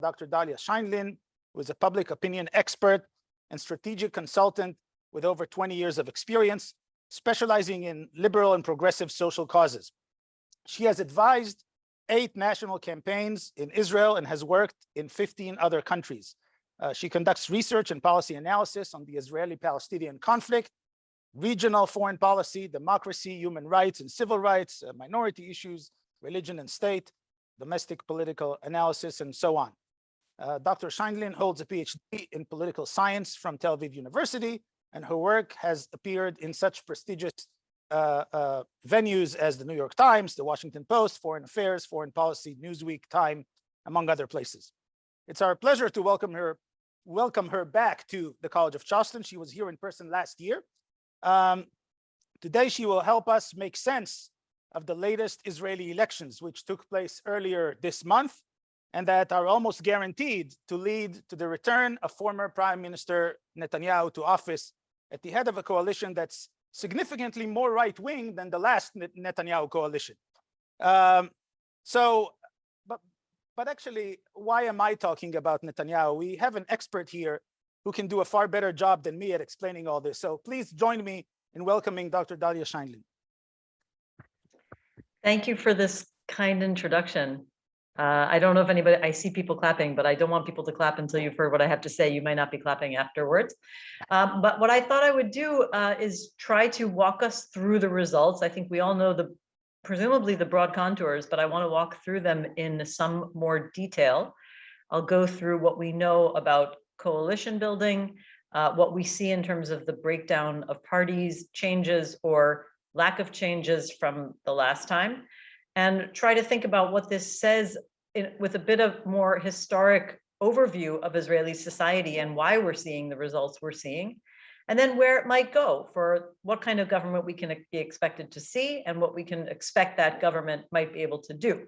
Dr. Dahlia Scheindlin, who is a public opinion expert and strategic consultant with over 20 years of experience, specializing in liberal and progressive social causes. She has advised 8 national campaigns in Israel and has worked in 15 other countries. She conducts research and policy analysis on the Israeli-Palestinian conflict, regional foreign policy, democracy, human rights and civil rights, minority issues, religion and state, domestic political analysis, and so on. Dr. Scheindlin holds a PhD in political science from Tel Aviv University, and her work has appeared in such prestigious venues as the New York Times, the Washington Post, Foreign Affairs, Foreign Policy, Newsweek, Time, among other places. It's our pleasure to welcome her back to the College of Charleston. She was here in person last year. Today, she will help us make sense of the latest Israeli elections, which took place earlier this month, and that are almost guaranteed to lead to the return of former Prime Minister Netanyahu to office at the head of a coalition that's significantly more right-wing than the last Netanyahu coalition. But actually, why am I talking about Netanyahu? We have an expert here who can do a far better job than me at explaining all this. So please join me in welcoming Dr. Dahlia Scheindlin. Thank you for this kind introduction. I don't know if anybody, I see people clapping, but I don't want people to clap until you've heard what I have to say. You might not be clapping afterwards. But what I thought I would do is try to walk us through the results. I think we all know presumably the broad contours, but I want to walk through them in some more detail. I'll go through what we know about coalition building, what we see in terms of the breakdown of parties, changes or lack of changes from the last time, and try to think about what this says with a bit of more historic overview of Israeli society and why we're seeing the results we're seeing, and then where it might go for what kind of government we can be expected to see and what we can expect that government might be able to do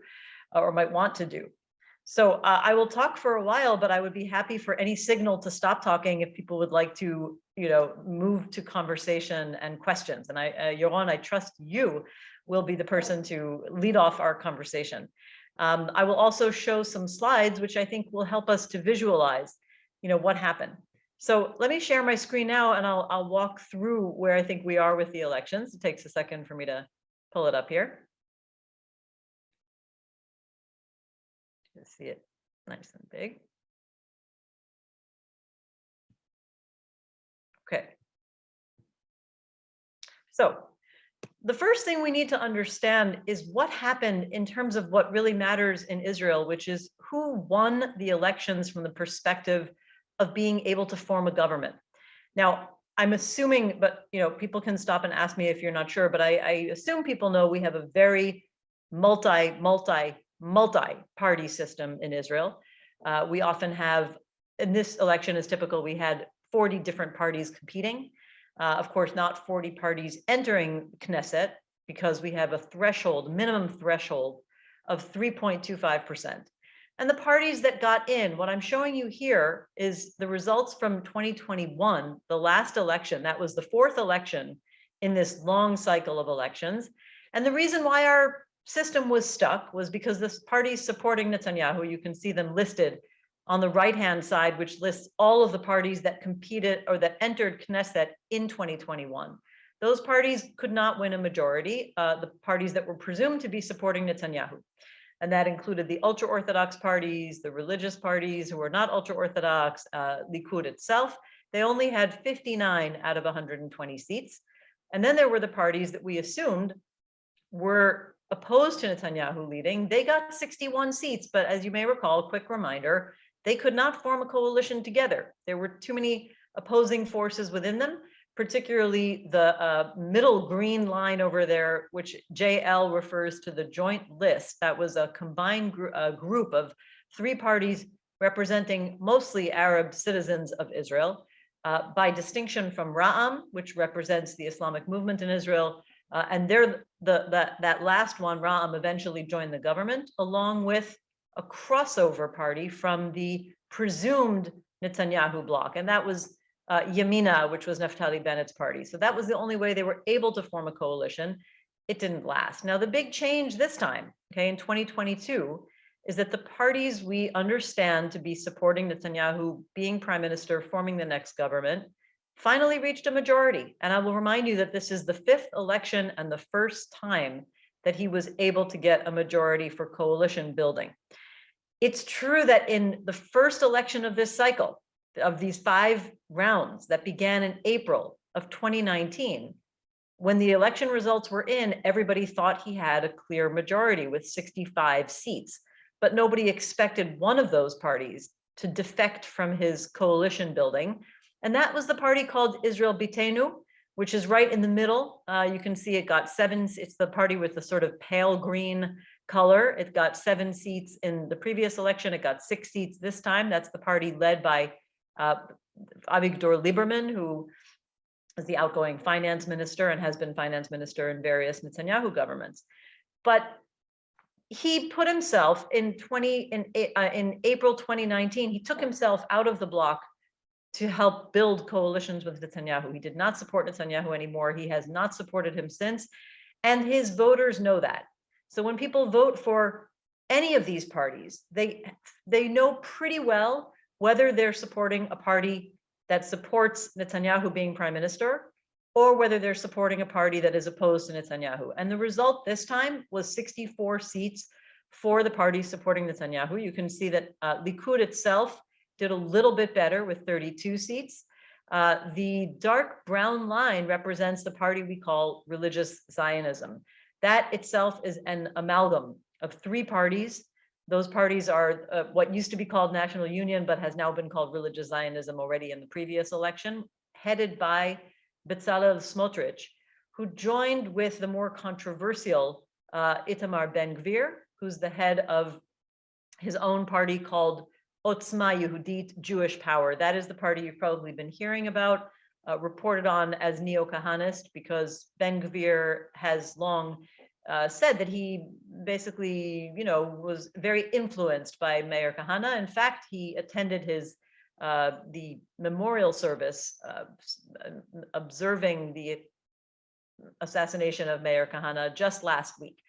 or might want to do. So I will talk for a while, but I would be happy for any signal to stop talking if people would like to, move to conversation and questions. And Yoron, I trust you will be the person to lead off our conversation. I will also show some slides, which I think will help us to visualize, what happened. So let me share my screen now, and I'll walk through where I think we are with the elections. It takes a second for me to pull it up here. To see it nice and big. Okay. So the first thing we need to understand is what happened in terms of what really matters in Israel, which is who won the elections from the perspective of being able to form a government. Now, I'm assuming, but people can stop and ask me if you're not sure, but I assume people know we have a very multi-party system in Israel. We often have, in this election is typical, we had 40 different parties competing. Of course, not 40 parties entering Knesset because we have a threshold, minimum threshold of 3.25%. And the parties that got in, what I'm showing you here is the results from 2021, the last election. That was the 4th election in this long cycle of elections. And the reason why our system was stuck was because the parties supporting Netanyahu, you can see them listed on the right-hand side, which lists all of the parties that competed or that entered Knesset in 2021. Those parties could not win a majority, the parties that were presumed to be supporting Netanyahu. And that included the ultra-Orthodox parties, the religious parties who were not ultra-Orthodox, Likud itself. They only had 59 out of 120 seats. And then there were the parties that we assumed were opposed to Netanyahu leading. They got 61 seats, but as you may recall, quick reminder, they could not form a coalition together. There were too many opposing forces within them, particularly the middle green line over there, which JL refers to the joint list. That was a combined group of 3 parties representing mostly Arab citizens of Israel, by distinction from Ra'am, which represents the Islamic movement in Israel. And that last one, Ra'am, eventually joined the government, along with a crossover party from the presumed Netanyahu bloc. And that was Yamina, which was Naftali Bennett's party. So that was the only way they were able to form a coalition. It didn't last. Now, the big change this time, okay, in 2022, is that the parties we understand to be supporting Netanyahu being prime minister, forming the next government, finally reached a majority. And I will remind you that this is the 5th election and the first time that he was able to get a majority for coalition building. It's true that in the first election of this cycle, of these 5 rounds that began in April of 2019, when the election results were in, everybody thought he had a clear majority with 65 seats, but nobody expected one of those parties to defect from his coalition building. And that was the party called Israel Beitenu, which is right in the middle. You can see it got 7, it's the party with the sort of pale green color. It got 7 seats in the previous election. It got 6 seats this time. That's the party led by Avigdor Lieberman, who is the outgoing finance minister and has been finance minister in various Netanyahu governments. But he put himself in April 2019, he took himself out of the bloc to help build coalitions with Netanyahu. He did not support Netanyahu anymore. He has not supported him since, and his voters know that. So when people vote for any of these parties, they know pretty well whether they're supporting a party that supports Netanyahu being prime minister, or whether they're supporting a party that is opposed to Netanyahu. And the result this time was 64 seats for the party supporting Netanyahu. You can see that Likud itself did a little bit better with 32 seats. The dark brown line represents the party we call religious Zionism. That itself is an amalgam of 3 parties. Those parties are what used to be called National Union, but has now been called Religious Zionism already in the previous election, headed by Bezalel Smotrich, who joined with the more controversial Itamar Ben-Gvir, who's the head of his own party called Otzma Yehudit, Jewish Power. That is the party you've probably been hearing about, reported on as neo-Kahanist, because Ben-Gvir has long said that he basically, was very influenced by Meir Kahane. In fact, he attended his the memorial service observing the assassination of Meir Kahane just last week.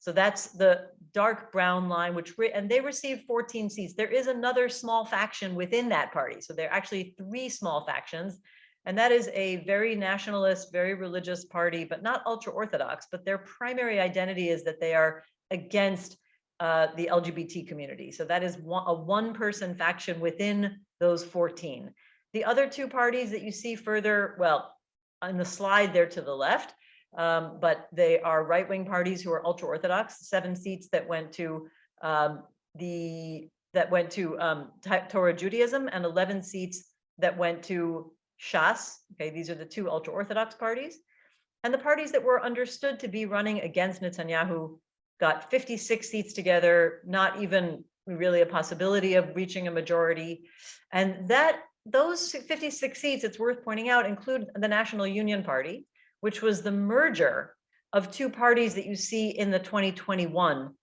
So that's the dark brown line, and they received 14 seats. There is another small faction within that party. So there are actually 3 small factions. And that is a very nationalist, very religious party, but not ultra-Orthodox. But their primary identity is that they are against the LGBT community. So that is a one-person faction within those 14. The other 2 parties that you see further, well, on the slide there to the left, but they are right-wing parties who are ultra-Orthodox. 7 seats that went to Torah Judaism, and 11 seats that went to Shas. Okay, these are the 2 ultra-Orthodox parties. And the parties that were understood to be running against Netanyahu got 56 seats together, not even really a possibility of reaching a majority. And those 56 seats, it's worth pointing out, include the National Union Party, which was the merger of 2 parties that you see in the 2021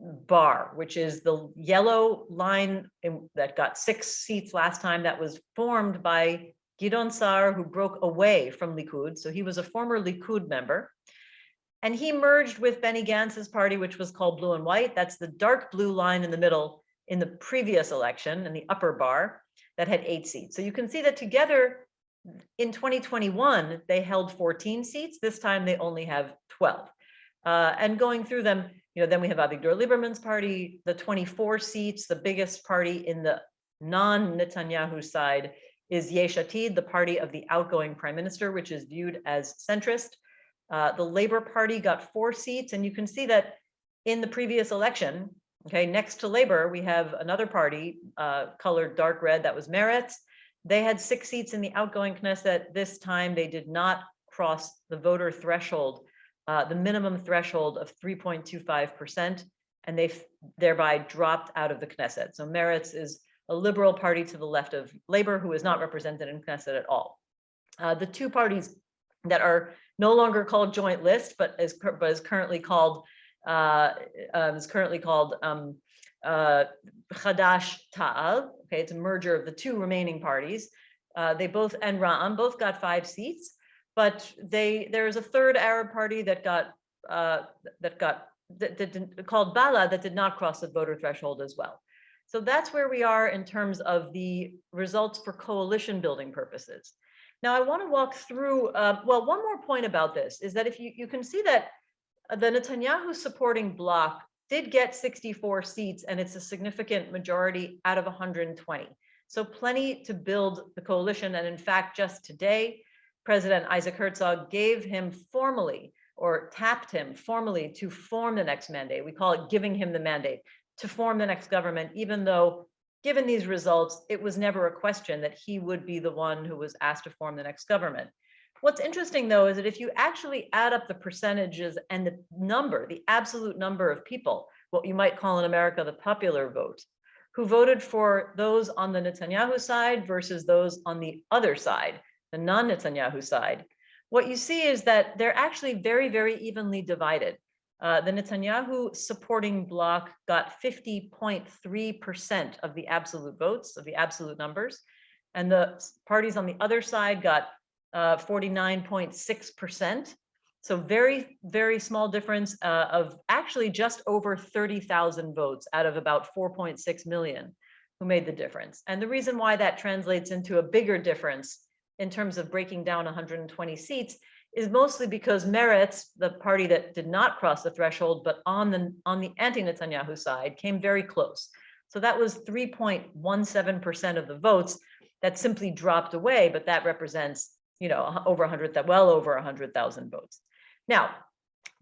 bar, which is the yellow line that got 6 seats last time. That was formed by Gidon Sa'ar, who broke away from Likud. So he was a former Likud member. And he merged with Benny Gantz's party, which was called Blue and White. That's the dark blue line in the middle in the previous election, in the upper bar, that had 8 seats. So you can see that together in 2021, they held 14 seats. This time they only have 12. And going through them, then we have Avigdor Lieberman's party, the 24 seats. The biggest party in the non-Netanyahu side is Yesh Atid, the party of the outgoing prime minister, which is viewed as centrist. The Labor Party got 4 seats, and you can see that in the previous election, okay, next to Labor, we have another party colored dark red, that was Meretz. They had 6 seats in the outgoing Knesset. This time they did not cross the voter threshold, the minimum threshold of 3.25%, and they thereby dropped out of the Knesset. So Meretz is a liberal party to the left of Labor, who is not represented in Knesset at all. The 2 parties that are no longer called Joint List, but is currently called Chadash Ta'al. Okay, it's a merger of the 2 remaining parties. They both, and Ra'am, both got 5 seats, but there is a third Arab party that got called Bala that did not cross the voter threshold as well. So that's where we are in terms of the results for coalition building purposes. Now, I want to walk through, well, one more point about this is that if you can see that the Netanyahu supporting bloc did get 64 seats, and it's a significant majority out of 120. So plenty to build the coalition. And in fact, just today, President Isaac Herzog gave him formally, or tapped him formally, to form the next mandate. We call it giving him the mandate to form the next government, even though, given these results, it was never a question that he would be the one who was asked to form the next government. What's interesting, though, is that if you actually add up the percentages and the number, the absolute number of people, what you might call in America the popular vote, who voted for those on the Netanyahu side versus those on the other side, the non-Netanyahu side, what you see is that they're actually very, very evenly divided. The Netanyahu supporting bloc got 50.3% of the absolute votes, of the absolute numbers, and the parties on the other side got 49.6%. So very, very small difference of actually just over 30,000 votes out of about 4.6 million who made the difference. And the reason why that translates into a bigger difference in terms of breaking down 120 seats is mostly because Meretz, the party that did not cross the threshold, but on the anti-Netanyahu side, came very close. So that was 3.17% of the votes that simply dropped away, but that represents, over 100,000 votes. Now,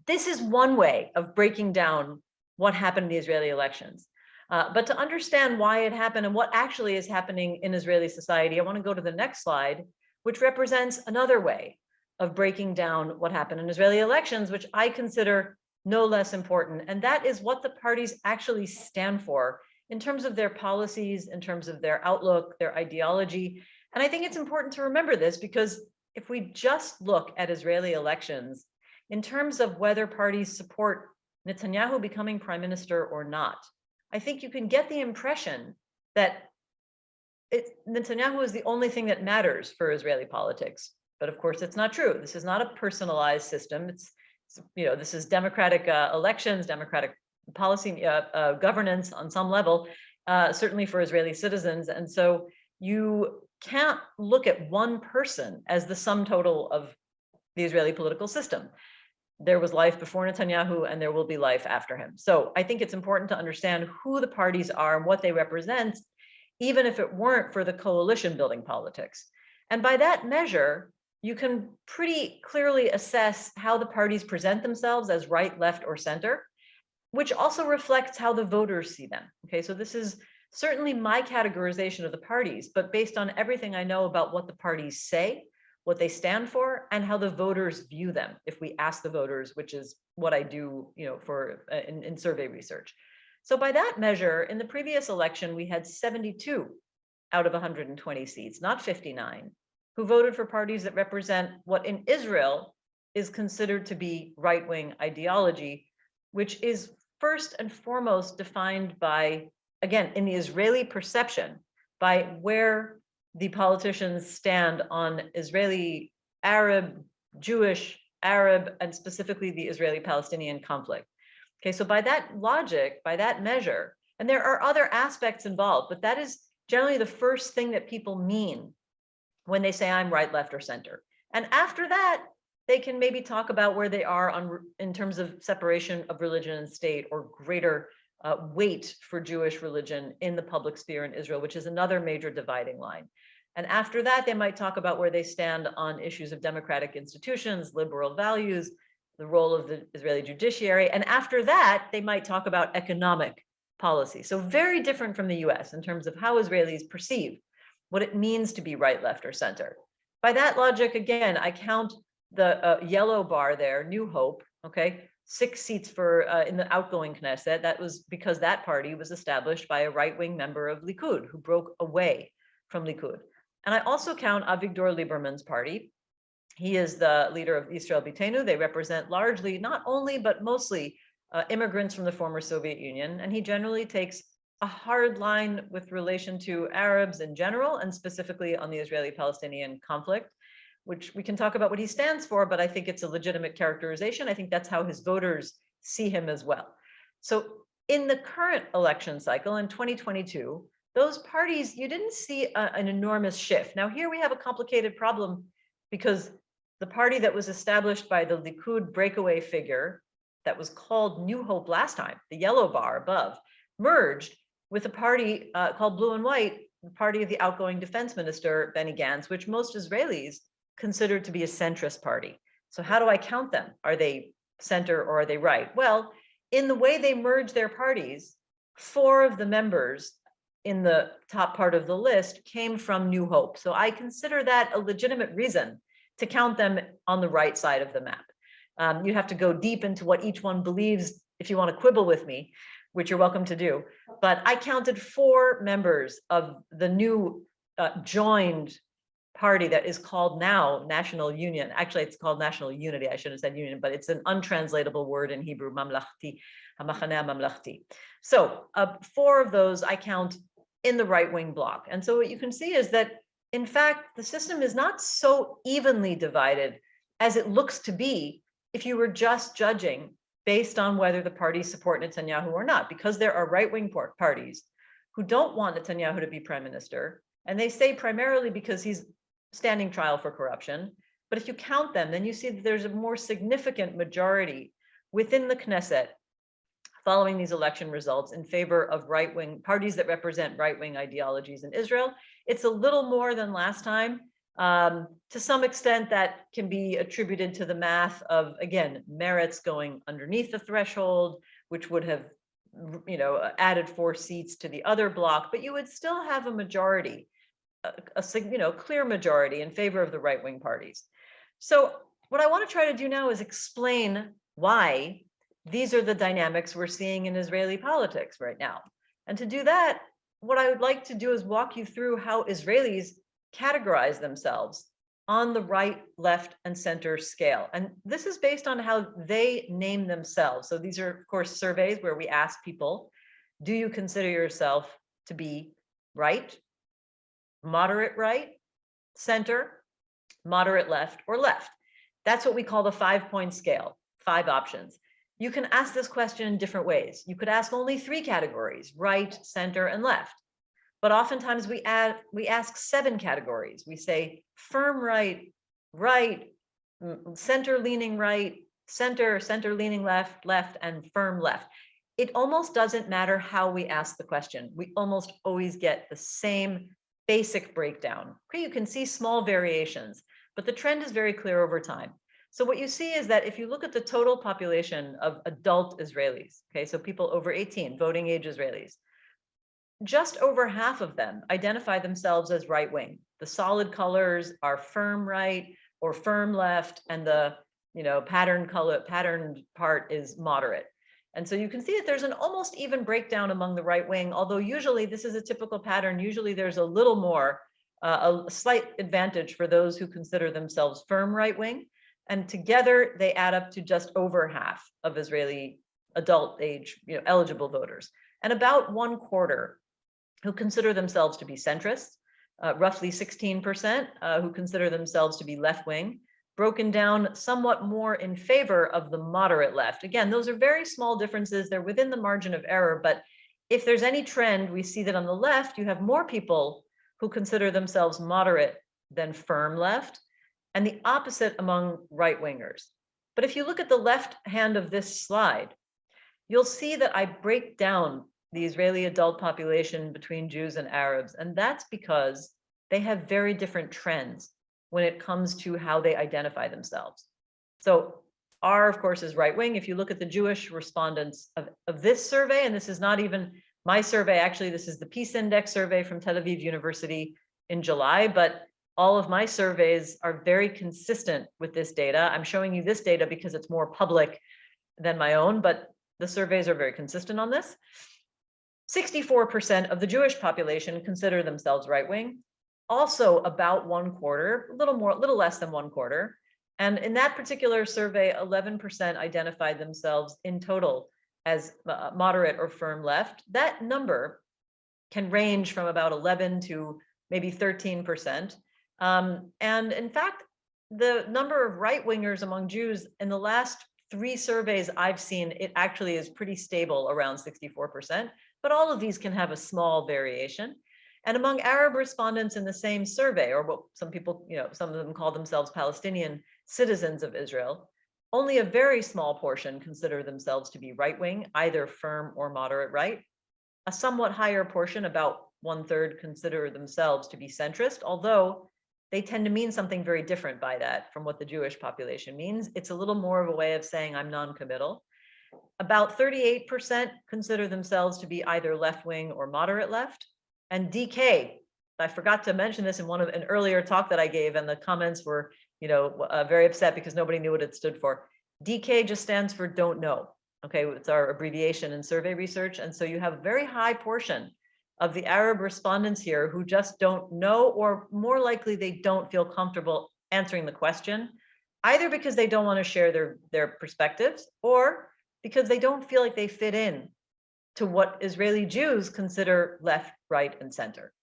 this is one way of breaking down what happened in the Israeli elections. But to understand why it happened and what actually is happening in Israeli society, I want to go to the next slide, which represents another way of breaking down what happened in Israeli elections, which I consider no less important. And that is what the parties actually stand for in terms of their policies, in terms of their outlook, their ideology. And I think it's important to remember this, because if we just look at Israeli elections in terms of whether parties support Netanyahu becoming prime minister or not, I think you can get the impression that Netanyahu is the only thing that matters for Israeli politics. But of course, it's not true. This is not a personalized system. This is democratic elections, democratic policy governance on some level, certainly for Israeli citizens. And so you can't look at one person as the sum total of the Israeli political system. There was life before Netanyahu, and there will be life after him. So I think it's important to understand who the parties are and what they represent, even if it weren't for the coalition building politics. And by that measure, you can pretty clearly assess how the parties present themselves as right, left, or center, which also reflects how the voters see them. Okay, so this is certainly my categorization of the parties, but based on everything I know about what the parties say, what they stand for, and how the voters view them, if we ask the voters, which is what I do, in survey research. So by that measure, in the previous election, we had 72 out of 120 seats, not 59, who voted for parties that represent what in Israel is considered to be right-wing ideology, which is first and foremost defined by, again, in the Israeli perception, by where the politicians stand on Israeli, Arab, Jewish, Arab, and specifically the Israeli-Palestinian conflict. Okay, so by that logic, by that measure, and there are other aspects involved, but that is generally the first thing that people mean when they say I'm right, left, or center. And after that, they can maybe talk about where they are in terms of separation of religion and state, or greater weight for Jewish religion in the public sphere in Israel, which is another major dividing line. And after that, they might talk about where they stand on issues of democratic institutions, liberal values, the role of the Israeli judiciary. And after that, they might talk about economic policy. So very different from the US in terms of how Israelis perceive what it means to be right, left, or center. By that logic, again, I count the yellow bar there, New Hope, okay, 6 seats for in the outgoing Knesset. That was because that party was established by a right-wing member of Likud who broke away from Likud. And I also count Avigdor Lieberman's party. He is the leader of Israel Beitenu. They represent largely, not only, but mostly immigrants from the former Soviet Union. And he generally takes a hard line with relation to Arabs in general, and specifically on the Israeli-Palestinian conflict, which we can talk about what he stands for, but I think it's a legitimate characterization. I think that's how his voters see him as well. So in the current election cycle in 2022, those parties, you didn't see an enormous shift. Now here we have a complicated problem because the party that was established by the Likud breakaway figure that was called New Hope last time, the yellow bar above, merged with a party called Blue and White, the party of the outgoing defense minister, Benny Gantz, which most Israelis considered to be a centrist party. So how do I count them? Are they center or are they right? Well, in the way they merge their parties, 4 of the members in the top part of the list came from New Hope. So I consider that a legitimate reason to count them on the right side of the map. You have to go deep into what each one believes if you want to quibble with me, which you're welcome to do. But I counted 4 members of the new joined party that is called now National Union. Actually, it's called National Unity. I should have said union, but it's an untranslatable word in Hebrew, Mamlachti, Hamachane Mamlachti. So 4 of those I count in the right-wing bloc. And so what you can see is that, in fact, the system is not so evenly divided as it looks to be if you were just judging based on whether the parties support Netanyahu or not, because there are right-wing parties who don't want Netanyahu to be prime minister, and they say primarily because he's standing trial for corruption. But if you count them, then you see that there's a more significant majority within the Knesset following these election results in favor of right-wing parties that represent right-wing ideologies in Israel. It's a little more than last time. To some extent, that can be attributed to the math of, again, Meretz going underneath the threshold, which would have, added 4 seats to the other bloc, but you would still have a majority, a clear majority in favor of the right-wing parties. So what I want to try to do now is explain why these are the dynamics we're seeing in Israeli politics right now. And to do that, what I would like to do is walk you through how Israelis categorize themselves on the right, left, and center scale. And this is based on how they name themselves. So these are, of course, surveys where we ask people, do you consider yourself to be right, moderate right, center, moderate left, or left? That's what we call the 5-point scale, 5 options. You can ask this question in different ways. You could ask only 3 categories, right, center, and left. But oftentimes we ask 7 categories. We say firm right, right, center leaning right, center leaning left, left, and firm left. It almost doesn't matter how we ask the question. We almost always get the same basic breakdown. Okay, you can see small variations, but the trend is very clear over time. So what you see is that if you look at the total population of adult Israelis, okay, so people over 18, voting age Israelis, just over half of them identify themselves as right-wing. The solid colors are firm right or firm left, and the patterned part is moderate. And so you can see that there's an almost even breakdown among the right wing, although usually this is a typical pattern. Usually there's a little more, a slight advantage for those who consider themselves firm right wing. And together they add up to just over half of Israeli adult age, eligible voters, and about 1/4 who consider themselves to be centrist, roughly 16% who consider themselves to be left wing, broken down somewhat more in favor of the moderate left. Again, those are very small differences. They're within the margin of error, but if there's any trend, we see that on the left, you have more people who consider themselves moderate than firm left, and the opposite among right-wingers. But if you look at the left hand of this slide, you'll see that I break down the Israeli adult population between Jews and Arabs, and that's because they have very different trends when it comes to how they identify themselves. So R, of course, is right-wing. If you look at the Jewish respondents of this survey, and this is not even my survey, actually, this is the Peace Index survey from Tel Aviv University in July, but all of my surveys are very consistent with this data. I'm showing you this data because it's more public than my own, but the surveys are very consistent on this. 64% of the Jewish population consider themselves right-wing, also about 1/4, a little less than 1/4. And in that particular survey, 11% identified themselves in total as moderate or firm left. That number can range from about 11 to maybe 13%. And in fact, the number of right-wingers among Jews in the last 3 surveys I've seen, it actually is pretty stable around 64%, but all of these can have a small variation. And among Arab respondents in the same survey, or what some people, some of them call themselves Palestinian citizens of Israel, only a very small portion consider themselves to be right-wing, either firm or moderate right. A somewhat higher portion, about 1/3, consider themselves to be centrist, although they tend to mean something very different by that from what the Jewish population means. It's a little more of a way of saying I'm non-committal. About 38% consider themselves to be either left-wing or moderate left. And DK, I forgot to mention this in an earlier talk that I gave, and the comments were, very upset because nobody knew what it stood for. DK just stands for don't know. Okay, it's our abbreviation in survey research. And so you have a very high portion of the Arab respondents here who just don't know, or more likely they don't feel comfortable answering the question, either because they don't want to share their perspectives, or because they don't feel like they fit in to what Israeli Jews consider left, right, and center.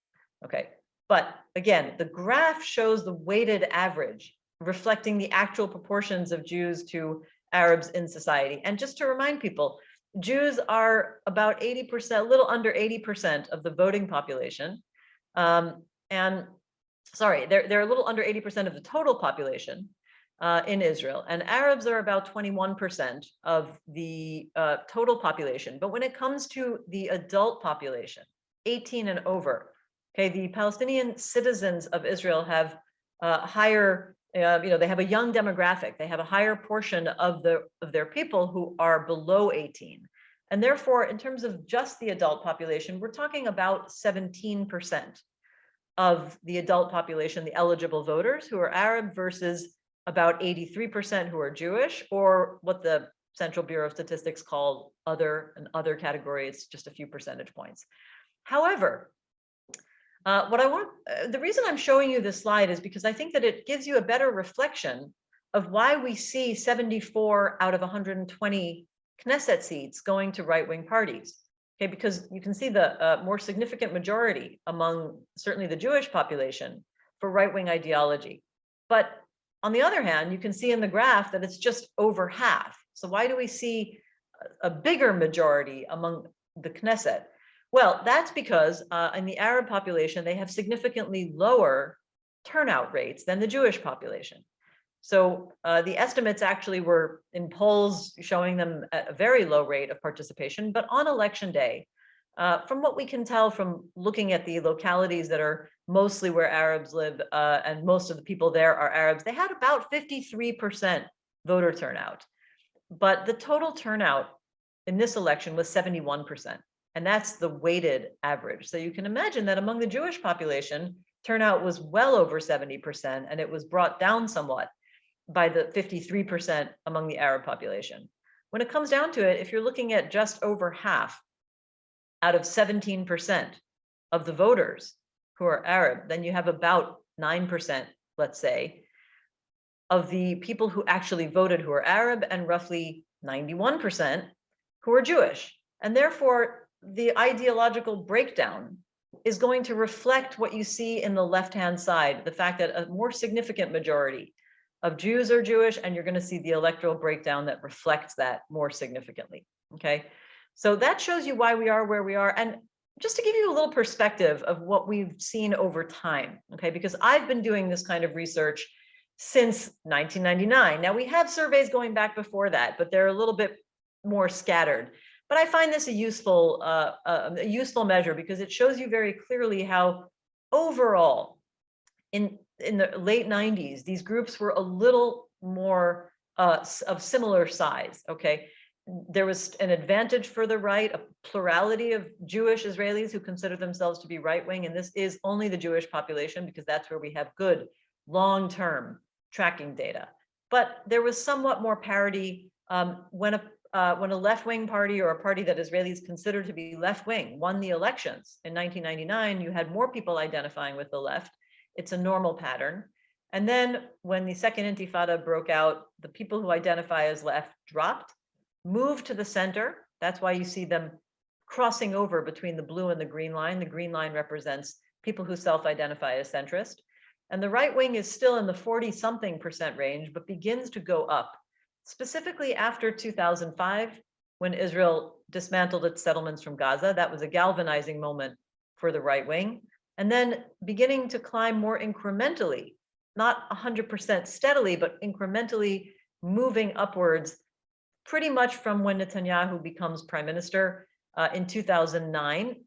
Okay, but again, the graph shows the weighted average, reflecting the actual proportions of Jews to Arabs in society. And just to remind people, Jews are about 80%, a little under 80% of the voting population. And sorry, they're a little under 80% of the total population in Israel. And Arabs are about 21% of the total population. But when it comes to the adult population, 18 and over, okay, the Palestinian citizens of Israel have higher, they have a young demographic. They have a higher portion of their people who are below 18. And therefore, in terms of just the adult population, we're talking about 17% of the adult population, the eligible voters, who are Arab, versus about 83% who are Jewish, or what the Central Bureau of Statistics call an other category. It's just a few percentage points. However, the reason I'm showing you this slide is because I think that it gives you a better reflection of why we see 74 out of 120 Knesset seats going to right-wing parties. Okay, because you can see the more significant majority among certainly the Jewish population for right-wing ideology. But on the other hand, you can see in the graph that it's just over half. So why do we see a bigger majority among the Knesset? Well, that's because in the Arab population, they have significantly lower turnout rates than the Jewish population. So the estimates actually were in polls showing them at a very low rate of participation, but on election day, from what we can tell from looking at the localities that are mostly where Arabs live, and most of the people there are Arabs, they had about 53% voter turnout. But the total turnout in this election was 71%, and that's the weighted average. So you can imagine that among the Jewish population, turnout was well over 70%, and it was brought down somewhat by the 53% among the Arab population. When it comes down to it, if you're looking at just over half out of 17% of the voters who are Arab, then you have about 9%, let's say, of the people who actually voted who are Arab, and roughly 91% who are Jewish. And therefore, the ideological breakdown is going to reflect what you see in the left-hand side, the fact that a more significant majority of Jews are Jewish, and you're going to see the electoral breakdown that reflects that more significantly. Okay, so that shows you why we are where we are. And just to give you a little perspective of what we've seen over time, okay, because I've been doing this kind of research since 1999. Now, we have surveys going back before that, but they're a little bit more scattered. But I find this a useful measure because it shows you very clearly how overall in the late 90s, these groups were a little more of similar size, okay? There was an advantage for the right, a plurality of Jewish Israelis who consider themselves to be right-wing, and this is only the Jewish population because that's where we have good long-term tracking data. But there was somewhat more parity when a left-wing party, or a party that Israelis consider to be left-wing, won the elections in 1999, you had more people identifying with the left. It's a normal pattern. And then when the second intifada broke out, the people who identify as left dropped, moved to the center. That's why you see them crossing over between the blue and the green line. The green line represents people who self-identify as centrist. And the right wing is still in the 40-something% range, but begins to go up specifically after 2005, when Israel dismantled its settlements from Gaza. That was a galvanizing moment for the right wing. And then beginning to climb more incrementally, not 100% steadily, but incrementally moving upwards, pretty much from when Netanyahu becomes prime minister in 2009.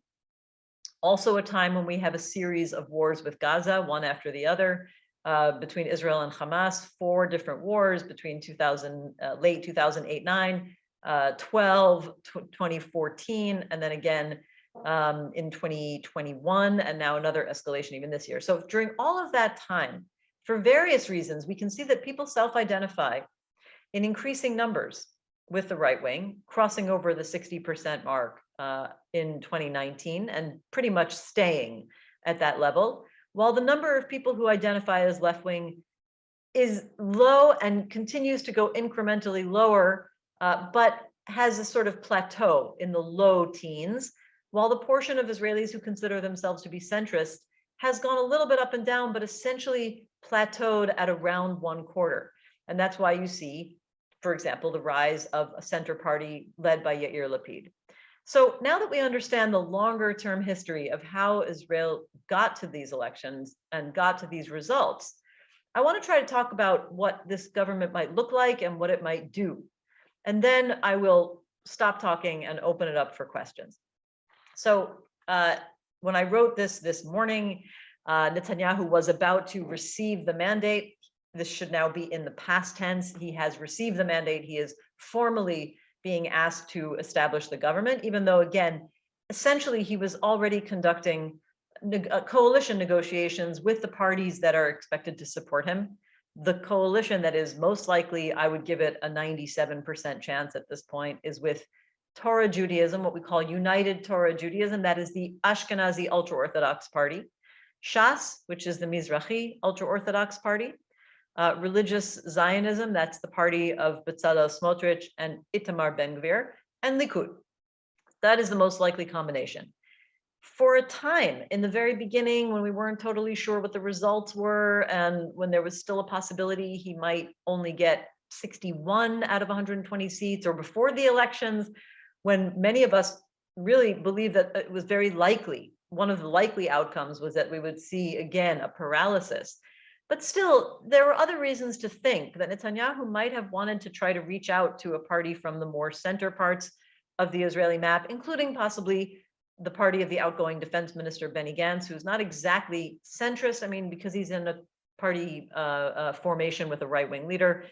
Also a time when we have a series of wars with Gaza, one after the other, between Israel and Hamas, 4 different wars between late 2008-9, 12, 2014, and then again in 2021, and now another escalation even this year. So during all of that time, for various reasons, we can see that people self-identify in increasing numbers with the right wing, crossing over the 60% mark in 2019 and pretty much staying at that level, while the number of people who identify as left wing is low and continues to go incrementally lower, but has a sort of plateau in the low teens, while the portion of Israelis who consider themselves to be centrist has gone a little bit up and down, but essentially plateaued at around 1/4. And that's why you see, for example, the rise of a center party led by Yair Lapid. So now that we understand the longer term history of how Israel got to these elections and got to these results, I want to try to talk about what this government might look like and what it might do. And then I will stop talking and open it up for questions. So when I wrote this morning, Netanyahu was about to receive the mandate. This should now be in the past tense. He has received the mandate. He is formally being asked to establish the government, even though, again, essentially he was already conducting coalition negotiations with the parties that are expected to support him. The coalition that is most likely, I would give it a 97% chance at this point, is with Torah Judaism, what we call United Torah Judaism. That is the Ashkenazi ultra-Orthodox party. Shas, which is the Mizrahi ultra-Orthodox party. Religious Zionism, that's the party of Bezalel Smotrich and Itamar Ben-Gvir, and Likud. That is the most likely combination. For a time, in the very beginning, when we weren't totally sure what the results were, and when there was still a possibility he might only get 61 out of 120 seats, or before the elections, when many of us really believed that it was very likely, one of the likely outcomes was that we would see, again, a paralysis. But still, there were other reasons to think that Netanyahu might have wanted to try to reach out to a party from the more center parts of the Israeli map, including possibly the party of the outgoing defense minister, Benny Gantz, who's not exactly centrist. I mean, because he's in a party formation with a right-wing leader.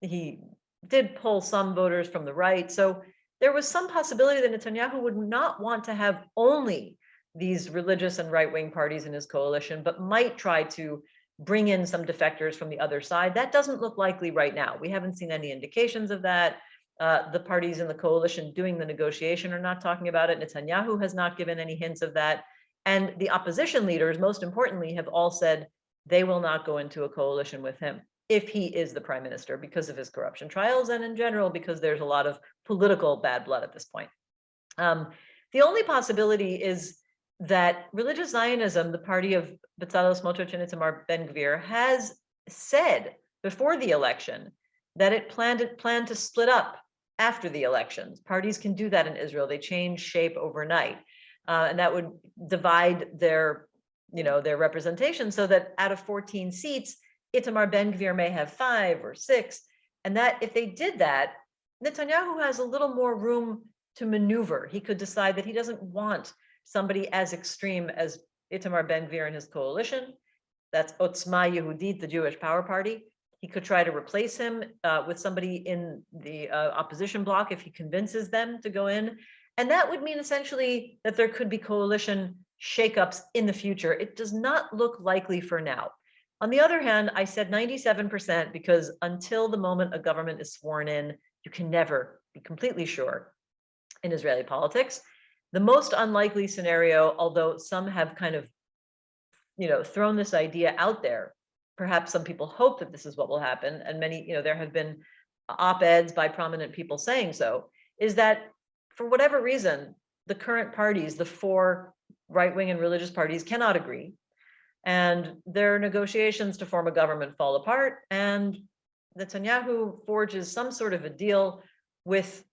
He did pull some voters from the right. So there was some possibility that Netanyahu would not want to have only these religious and right-wing parties in his coalition, but might try to bring in some defectors from the other side. That doesn't look likely right now. We haven't seen any indications of that. The parties in the coalition doing the negotiation are not talking about it. Netanyahu has not given any hints of that. And the opposition leaders, most importantly, have all said they will not go into a coalition with him if he is the prime minister, because of his corruption trials and in general because there's a lot of political bad blood at this point. The only possibility is that religious Zionism, the party of Bezalel Smotrich and Itamar Ben-Gvir, has said before the election that it planned to split up after the elections. Parties can do that in Israel. They change shape overnight. And that would divide their representation so that out of 14 seats, Itamar Ben-Gvir may have 5 or 6. And that if they did that, Netanyahu has a little more room to maneuver. He could decide that he doesn't want somebody as extreme as Itamar Ben-Gvir and his coalition. That's Otzma Yehudit, the Jewish Power Party. He could try to replace him with somebody in the opposition bloc if he convinces them to go in. And that would mean essentially that there could be coalition shakeups in the future. It does not look likely for now. On the other hand, I said 97% because until the moment a government is sworn in, you can never be completely sure in Israeli politics. The most unlikely scenario, although some have kind of, thrown this idea out there, perhaps some people hope that this is what will happen, and many, there have been op-eds by prominent people saying so, is that for whatever reason, the current parties, the 4 right-wing and religious parties, cannot agree, and their negotiations to form a government fall apart, and Netanyahu forges some sort of a deal with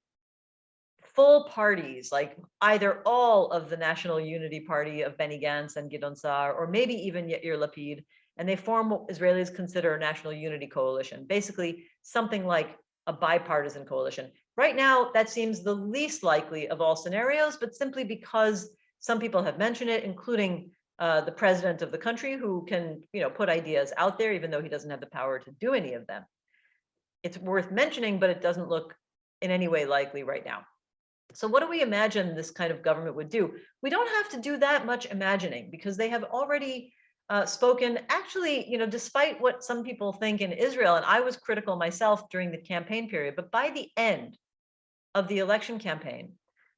full parties, like either all of the National Unity Party of Benny Gantz and Gideon Sa'ar, or maybe even Yair Lapid, and they form what Israelis consider a national unity coalition, basically something like a bipartisan coalition. Right now, that seems the least likely of all scenarios, but simply because some people have mentioned it, including the president of the country, who can, put ideas out there, even though he doesn't have the power to do any of them. It's worth mentioning, but it doesn't look in any way likely right now. So what do we imagine this kind of government would do? We don't have to do that much imagining, because they have already spoken, actually, despite what some people think in Israel, and I was critical myself during the campaign period, but by the end of the election campaign,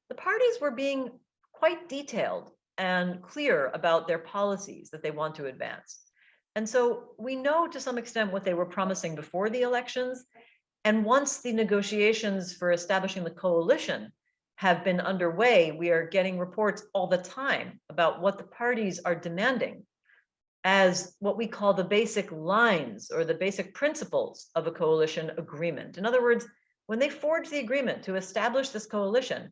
the parties were being quite detailed and clear about their policies that they want to advance. And so we know to some extent what they were promising before the elections. And once the negotiations for establishing the coalition have been underway, we are getting reports all the time about what the parties are demanding as what we call the basic lines or the basic principles of a coalition agreement. In other words, when they forge the agreement to establish this coalition,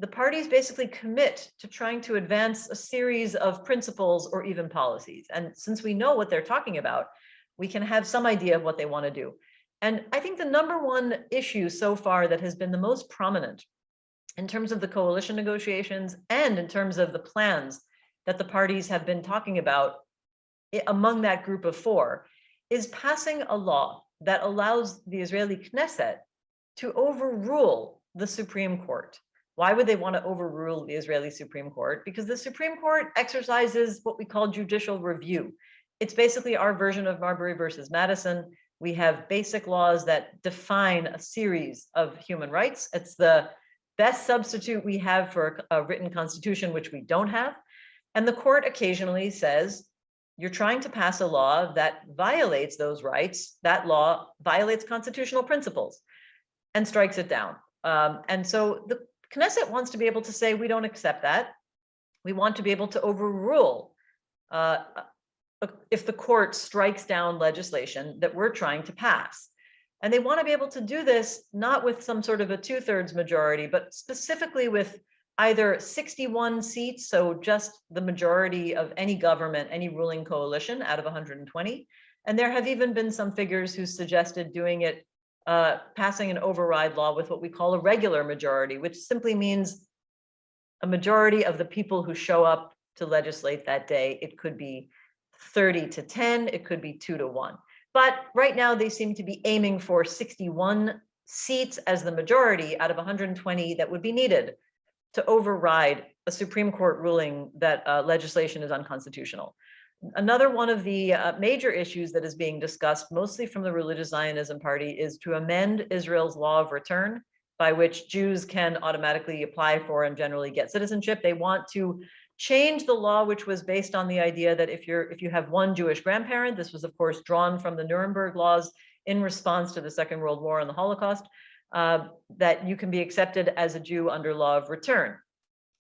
the parties basically commit to trying to advance a series of principles or even policies. And since we know what they're talking about, we can have some idea of what they want to do. And I think the number one issue so far that has been the most prominent in terms of the coalition negotiations and in terms of the plans that the parties have been talking about among that group of four is passing a law that allows the Israeli Knesset to overrule the Supreme Court. Why would they want to overrule the Israeli Supreme Court? Because the Supreme Court exercises what we call judicial review. It's basically our version of Marbury versus Madison. We have basic laws that define a series of human rights. It's the best substitute we have for a written constitution, which we don't have. And the court occasionally says, you're trying to pass a law that violates those rights. That law violates constitutional principles, and strikes it down. And so the Knesset wants to be able to say, we don't accept that. We want to be able to overrule if the court strikes down legislation that we're trying to pass. And they want to be able to do this not with some sort of a 2/3 majority, but specifically with either 61 seats, so just the majority of any government, any ruling coalition out of 120. And there have even been some figures who suggested doing it, passing an override law with what we call a regular majority, which simply means a majority of the people who show up to legislate that day. It could be 30-10, it could be 2-1. But right now they seem to be aiming for 61 seats as the majority out of 120 that would be needed to override a Supreme Court ruling that legislation is unconstitutional. Another one of the major issues that is being discussed, mostly from the Religious Zionism Party, is to amend Israel's law of return, by which Jews can automatically apply for and generally get citizenship. They want to change the law, which was based on the idea that if you have one Jewish grandparent, this was of course drawn from the Nuremberg laws in response to the Second World War and the Holocaust, that you can be accepted as a Jew under law of return.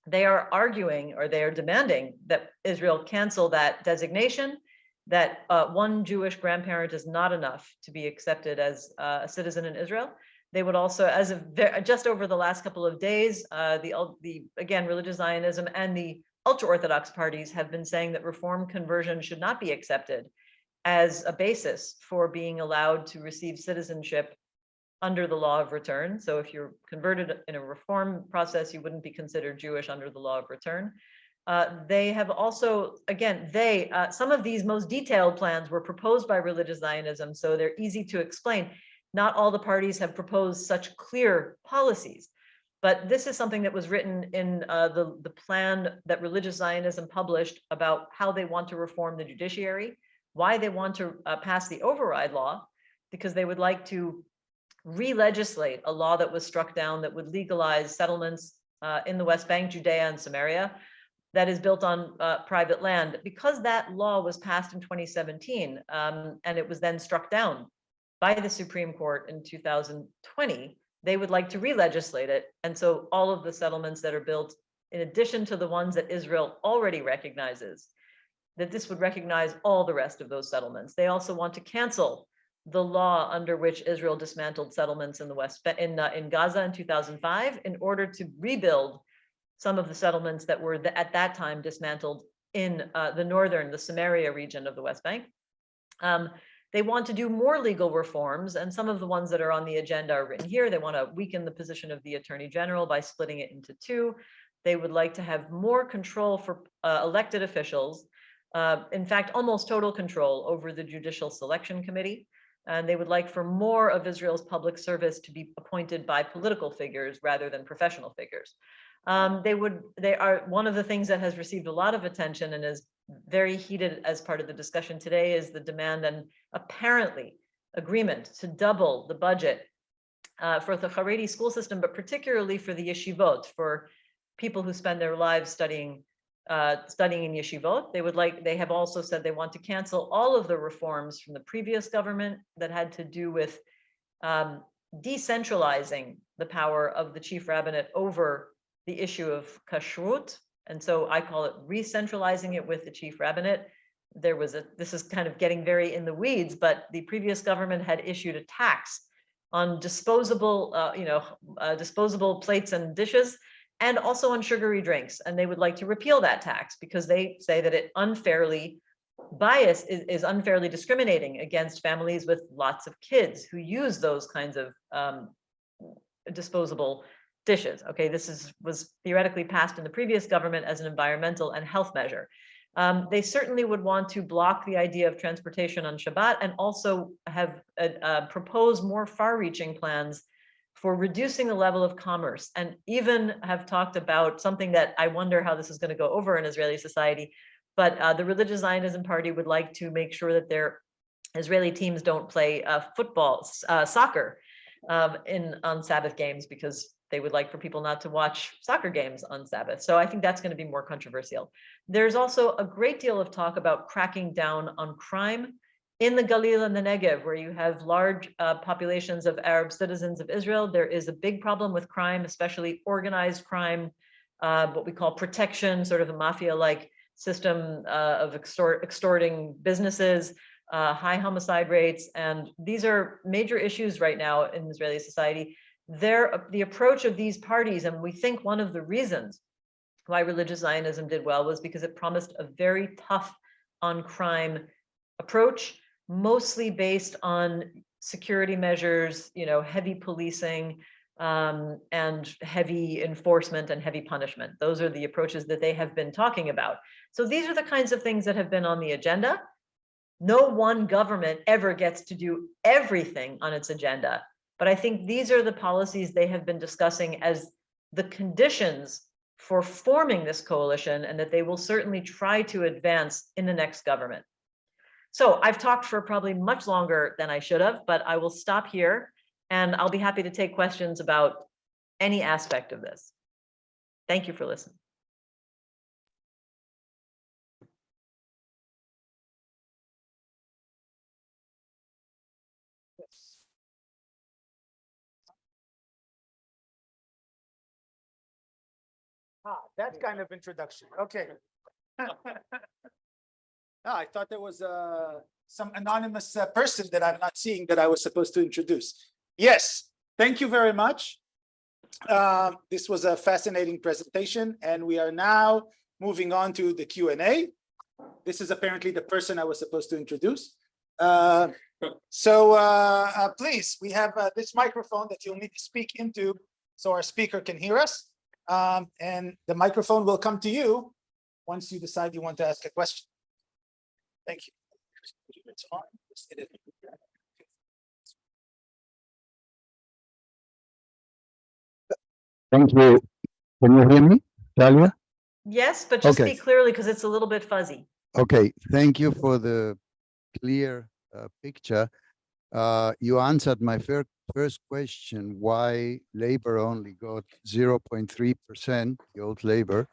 They are arguing, or they are demanding, that Israel cancel that designation, that one Jewish grandparent is not enough to be accepted as a citizen in Israel. They would also, as of just over the last couple of days, again, Religious Zionism and the ultra-Orthodox parties have been saying that Reform conversion should not be accepted as a basis for being allowed to receive citizenship under the law of return. So if you're converted in a Reform process, you wouldn't be considered Jewish under the law of return. They have also, again, some of these most detailed plans were proposed by Religious Zionism, so they're easy to explain. Not all the parties have proposed such clear policies, but this is something that was written in the plan that Religious Zionism published about how they want to reform the judiciary, why they want to pass the override law, because they would like to re-legislate a law that was struck down that would legalize settlements in the West Bank, Judea, and Samaria that is built on private land. Because that law was passed in 2017 and it was then struck down by the Supreme Court in 2020, they would like to re-legislate it. And so all of the settlements that are built, in addition to the ones that Israel already recognizes, that this would recognize all the rest of those settlements. They also want to cancel the law under which Israel dismantled settlements in the West in Gaza in 2005 in order to rebuild some of the settlements that were at that time dismantled in the Samaria region of the West Bank. They want to do more legal reforms, and some of the ones that are on the agenda are written here. They want to weaken the position of the Attorney General by splitting it into two. They would like to have more control for elected officials, in fact, almost total control over the Judicial Selection Committee. And they would like for more of Israel's public service to be appointed by political figures rather than professional figures. They are one of the things that has received a lot of attention and is very heated as part of the discussion today is the demand and apparently agreement to double the budget for the Haredi school system, but particularly for the yeshivot, for people who spend their lives studying in yeshivot. They have also said they want to cancel all of the reforms from the previous government that had to do with decentralizing the power of the chief rabbinate over the issue of kashrut. And so I call it re-centralizing it with the chief rabbinate. This is kind of getting very in the weeds, but the previous government had issued a tax on disposable plates and dishes, and also on sugary drinks. And they would like to repeal that tax because they say that it is unfairly discriminating against families with lots of kids who use those kinds of disposable dishes. Okay, was theoretically passed in the previous government as an environmental and health measure. They certainly would want to block the idea of transportation on Shabbat and also have proposed more far-reaching plans for reducing the level of commerce, and even have talked about something that I wonder how this is going to go over in Israeli society. But the Religious Zionism Party would like to make sure that their Israeli teams don't play soccer on Sabbath games, because they would like for people not to watch soccer games on Sabbath. So I think that's going to be more controversial. There's also a great deal of talk about cracking down on crime in the Galil and the Negev, where you have large populations of Arab citizens of Israel. There is a big problem with crime, especially organized crime, what we call protection, sort of a mafia-like system of extorting businesses, high homicide rates. And these are major issues right now in Israeli society. The approach of these parties, and we think one of the reasons why religious Zionism did well was because it promised a very tough on crime approach, mostly based on security measures, heavy policing, and heavy enforcement and heavy punishment. Those are the approaches that they have been talking about. So these are the kinds of things that have been on the agenda. No one government ever gets to do everything on its agenda, but I think these are the policies they have been discussing as the conditions for forming this coalition, and that they will certainly try to advance in the next government. So I've talked for probably much longer than I should have, but I will stop here, and I'll be happy to take questions about any aspect of this. Thank you for listening. That kind of introduction. Okay. I thought there was some anonymous person that I'm not seeing that I was supposed to introduce. Yes, thank you very much. This was a fascinating presentation, and we are now moving on to the Q&A. This is apparently the person I was supposed to introduce. Please, we have this microphone that you'll need to speak into so our speaker can hear us. And the microphone will come to you once you decide you want to ask a question. Thank you. It's on. Thank you. Can you hear me, Dahlia? Yes, but just Okay. speak clearly because it's a little bit fuzzy. Okay, thank you for the clear picture. You answered my first question, why labor only got 0.3%, the old labor.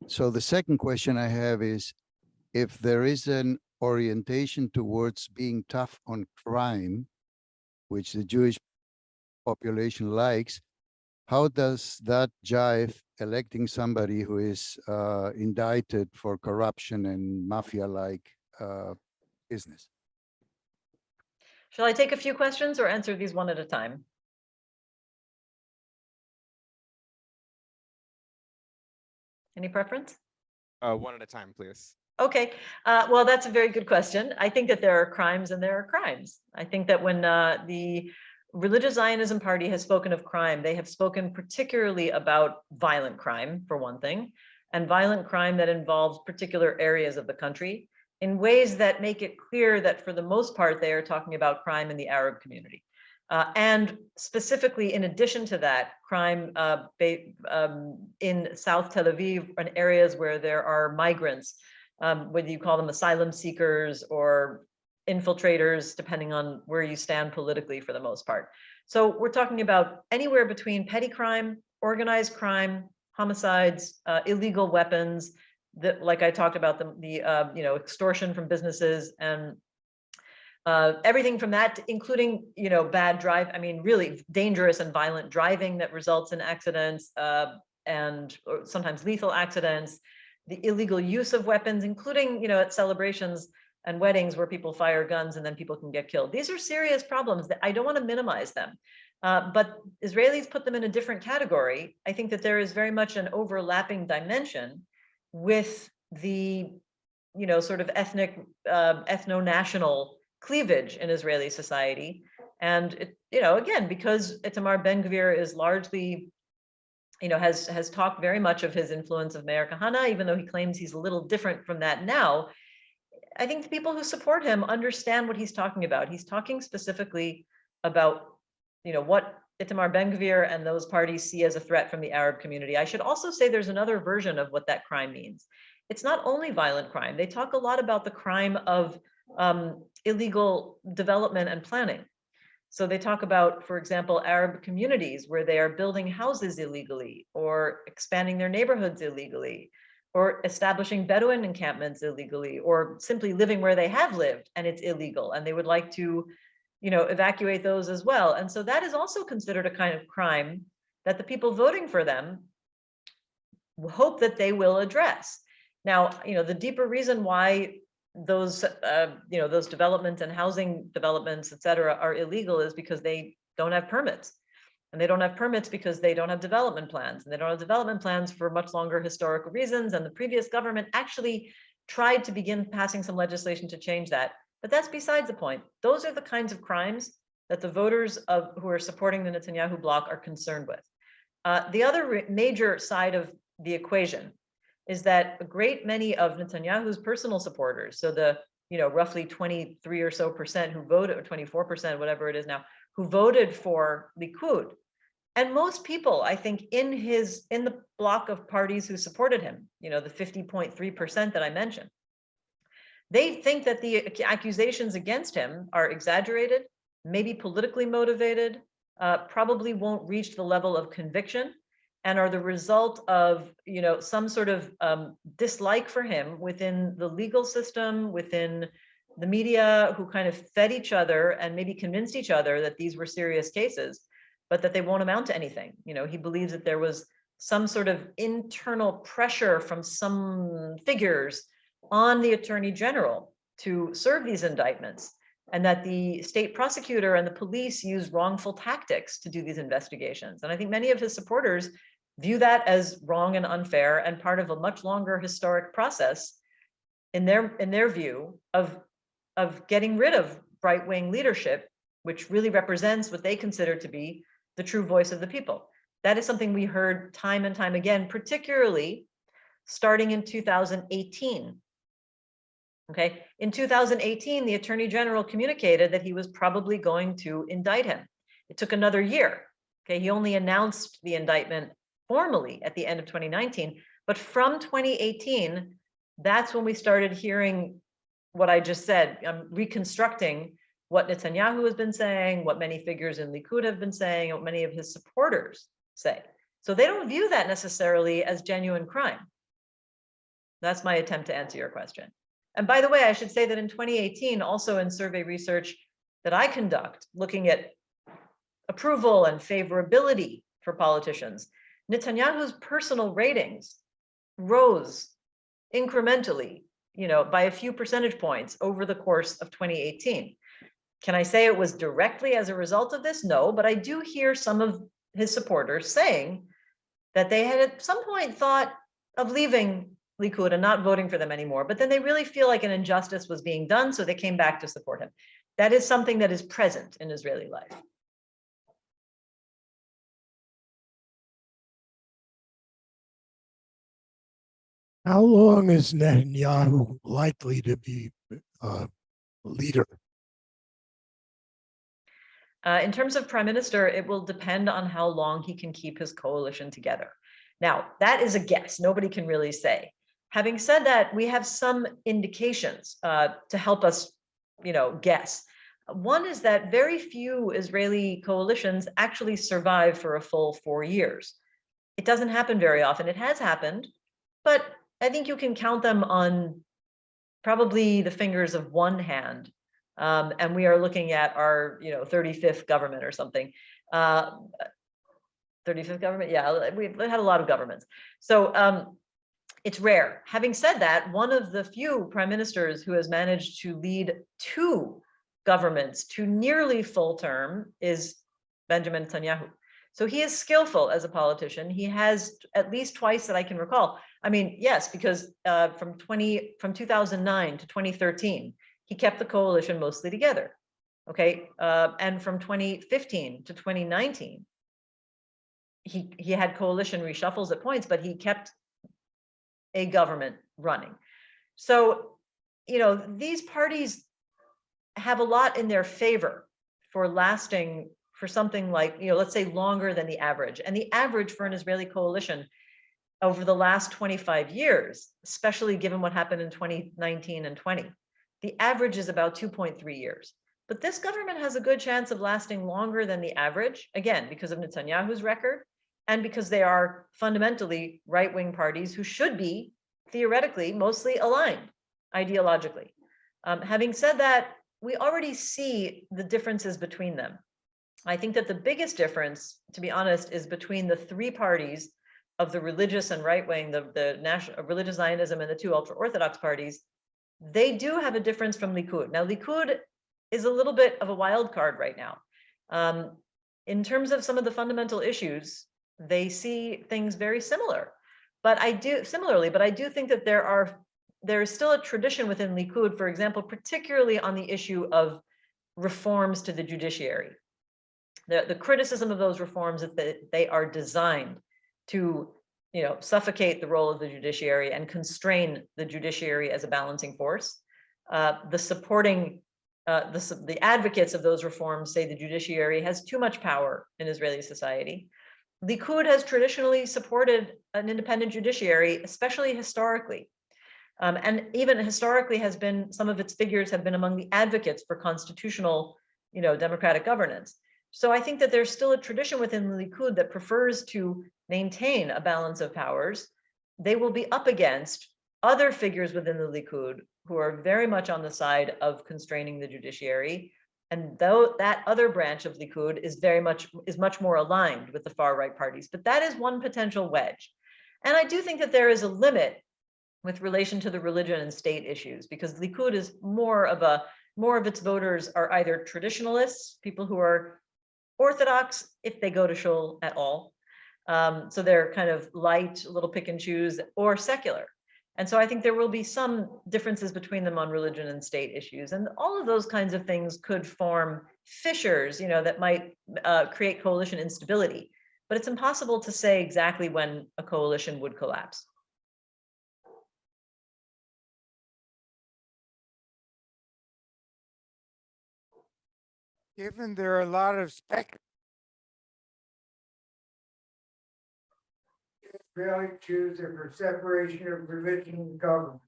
So the second question I have is, if there is an orientation towards being tough on crime, which the Jewish population likes, how does that jive electing somebody who is indicted for corruption and mafia-like business? Shall I take a few questions or answer these one at a time? Any preference? One at a time, please. Okay, well, that's a very good question. I think that there are crimes and there are crimes. I think that when the Religious Zionism Party has spoken of crime, they have spoken particularly about violent crime, for one thing, and violent crime that involves particular areas of the country in ways that make it clear that for the most part, they are talking about crime in the Arab community. And specifically, in addition to that, crime in South Tel Aviv and areas where there are migrants, whether you call them asylum seekers or infiltrators, depending on where you stand politically for the most part. So we're talking about anywhere between petty crime, organized crime, homicides, illegal weapons, that, like I talked about, the extortion from businesses, and everything from that, including bad drive. I mean, really dangerous and violent driving that results in accidents and sometimes lethal accidents. The illegal use of weapons, including at celebrations and weddings where people fire guns and then people can get killed. These are serious problems that I don't want to minimize them. But Israelis put them in a different category. I think that there is very much an overlapping dimension with the, sort of ethnic, ethno-national cleavage in Israeli society. And, again, because Itamar Ben-Gvir is largely, has talked very much of his influence of Meir Kahane, even though he claims he's a little different from that now. I think the people who support him understand what he's talking about. He's talking specifically about, what Itamar Ben-Gvir and those parties see as a threat from the Arab community. I should also say there's another version of what that crime means. It's not only violent crime. They talk a lot about the crime of illegal development and planning. So they talk about, for example, Arab communities where they are building houses illegally or expanding their neighborhoods illegally, or establishing Bedouin encampments illegally, or simply living where they have lived and it's illegal and they would like to, evacuate those as well. And so that is also considered a kind of crime that the people voting for them hope that they will address. Now, the deeper reason why those, those developments and housing developments, et cetera, are illegal is because they don't have permits. And they don't have permits because they don't have development plans. And they don't have development plans for much longer historical reasons. And the previous government actually tried to begin passing some legislation to change that. But that's besides the point. Those are the kinds of crimes that the voters who are supporting the Netanyahu bloc are concerned with. The other major side of the equation is that a great many of Netanyahu's personal supporters, so the roughly 23 or so percent who voted, or 24%, whatever it is now, who voted for Likud, and most people, I think, in the block of parties who supported him, the 50.3% that I mentioned, they think that the accusations against him are exaggerated, maybe politically motivated, probably won't reach the level of conviction, and are the result of some sort of dislike for him within the legal system, within the media, who kind of fed each other and maybe convinced each other that these were serious cases, but that they won't amount to anything. He believes that there was some sort of internal pressure from some figures on the attorney general to serve these indictments, and that the state prosecutor and the police used wrongful tactics to do these investigations. And I think many of his supporters view that as wrong and unfair and part of a much longer historic process in their view of getting rid of right-wing leadership, which really represents what they consider to be the true voice of the people. That is something we heard time and time again, particularly starting in 2018. Okay, in 2018, the Attorney General communicated that he was probably going to indict him. It took another year. Okay, he only announced the indictment formally at the end of 2019, but from 2018, that's when we started hearing what I just said. I'm reconstructing what Netanyahu has been saying, what many figures in Likud have been saying, and what many of his supporters say. So they don't view that necessarily as genuine crime. That's my attempt to answer your question. And by the way, I should say that in 2018, also in survey research that I conduct, looking at approval and favorability for politicians, Netanyahu's personal ratings rose incrementally, by a few percentage points over the course of 2018. Can I say it was directly as a result of this? No, but I do hear some of his supporters saying that they had at some point thought of leaving Likud and not voting for them anymore, but then they really feel like an injustice was being done, so they came back to support him. That is something that is present in Israeli life. How long is Netanyahu likely to be leader? In terms of prime minister, it will depend on how long he can keep his coalition together. Now, that is a guess. Nobody can really say. Having said that, we have some indications to help us, guess. One is that very few Israeli coalitions actually survive for a full 4 years. It doesn't happen very often. It has happened, but I think you can count them on probably the fingers of one hand. And we are looking at our, 35th government or something. 35th government, yeah, we've had a lot of governments. So it's rare. Having said that, one of the few prime ministers who has managed to lead 2 governments to nearly full term is Benjamin Netanyahu. So he is skillful as a politician. He has at least twice that I can recall. I mean, yes, because from 2009 to 2013, he kept the coalition mostly together. Okay, and from 2015 to 2019, he had coalition reshuffles at points, but he kept a government running. So, these parties have a lot in their favor for lasting for something like, let's say longer than the average. And the average for an Israeli coalition over the last 25 years, especially given what happened in 2019 and 20, the average is about 2.3 years. But this government has a good chance of lasting longer than the average, again, because of Netanyahu's record, and because they are fundamentally right-wing parties who should be, theoretically, mostly aligned ideologically. Having said that, we already see the differences between them. I think that the biggest difference, to be honest, is between the 3 parties of the religious and right-wing, the national religious Zionism and the 2 ultra-Orthodox parties. They do have a difference from Likud. Now, Likud is a little bit of a wild card right now. In terms of some of the fundamental issues, they see things very similar. But I do think that there is still a tradition within Likud, for example, particularly on the issue of reforms to the judiciary. The criticism of those reforms is that they are designed to, suffocate the role of the judiciary and constrain the judiciary as a balancing force. The advocates of those reforms say the judiciary has too much power in Israeli society. Likud has traditionally supported an independent judiciary, especially historically. And even historically some of its figures have been among the advocates for constitutional, democratic governance. So I think that there's still a tradition within the Likud that prefers to maintain a balance of powers. They will be up against other figures within the Likud who are very much on the side of constraining the judiciary. And though that other branch of Likud is much more aligned with the far right parties, but that is one potential wedge. And I do think that there is a limit with relation to the religion and state issues, because Likud is more of its voters are either traditionalists, people who are Orthodox if they go to shul at all. So they're kind of light, a little pick and choose, or secular. And so I think there will be some differences between them on religion and state issues. And all of those kinds of things could form fissures, that might create coalition instability. But it's impossible to say exactly when a coalition would collapse. Given there are a lot of Israeli Jews are for separation of religion and government.